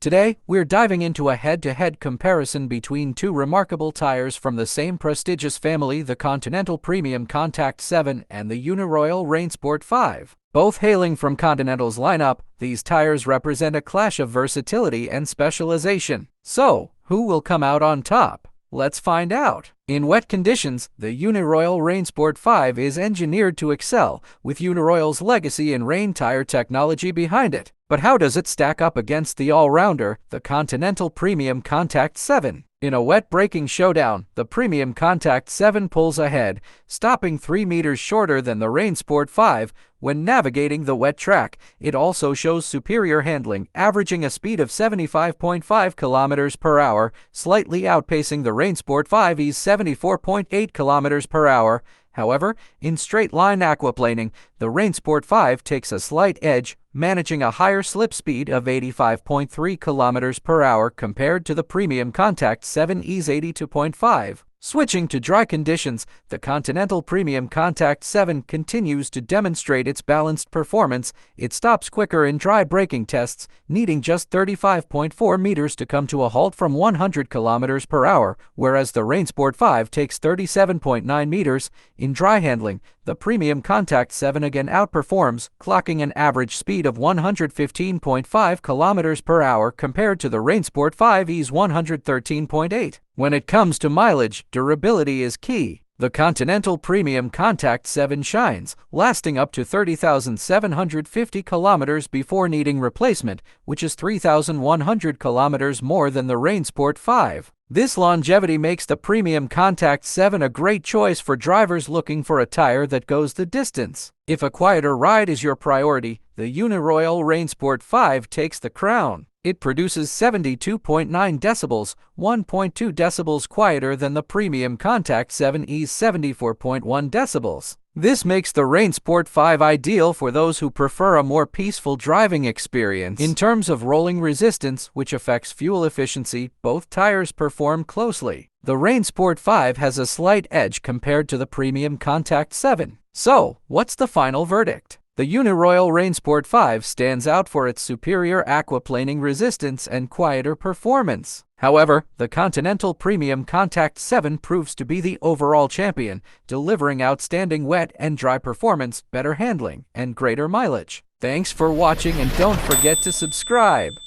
Today, we're diving into a head-to-head comparison between two remarkable tires from the same prestigious family, the Continental PremiumContact 7 and the Uniroyal RainSport 5. Both hailing from Continental's lineup, these tires represent a clash of versatility and specialization. So, who will come out on top? Let's find out. In wet conditions, the Uniroyal RainSport 5 is engineered to excel, with Uniroyal's legacy in rain tire technology behind it. But how does it stack up against the all-rounder, the Continental PremiumContact 7? In a wet braking showdown, the PremiumContact 7 pulls ahead, stopping 3 meters shorter than the RainSport 5 when navigating the wet track. It also shows superior handling, averaging a speed of 75.5 kilometers per hour, slightly outpacing the RainSport 5's 74.8 kilometers per hour. However, in straight-line aquaplaning, the RainSport 5 takes a slight edge, managing a higher slip speed of 85.3 kilometers per hour compared to the PremiumContact 7's 82.5. Switching to dry conditions, the Continental PremiumContact 7 continues to demonstrate its balanced performance. It stops quicker in dry braking tests, needing just 35.4 meters to come to a halt from 100 kilometers per hour, whereas the RainSport 5 takes 37.9 meters. In dry handling, the PremiumContact 7 again outperforms, clocking an average speed of 115.5 kilometers per hour compared to the RainSport 5's 113.8. When it comes to mileage, durability is key. The Continental PremiumContact 7 shines, lasting up to 30,750 kilometers before needing replacement, which is 3,100 kilometers more than the RainSport 5. This longevity makes the PremiumContact 7 a great choice for drivers looking for a tire that goes the distance. If a quieter ride is your priority, the Uniroyal RainSport 5 takes the crown. It produces 72.9 decibels, 1.2 decibels quieter than the PremiumContact 7's 74.1 decibels. This makes the RainSport 5 ideal for those who prefer a more peaceful driving experience. In terms of rolling resistance, which affects fuel efficiency, both tires perform closely. The RainSport 5 has a slight edge compared to the PremiumContact 7. So, what's the final verdict? The Uniroyal RainSport 5 stands out for its superior aquaplaning resistance and quieter performance. However, the Continental PremiumContact 7 proves to be the overall champion, delivering outstanding wet and dry performance, better handling, and greater mileage. Thanks for watching, and don't forget to subscribe.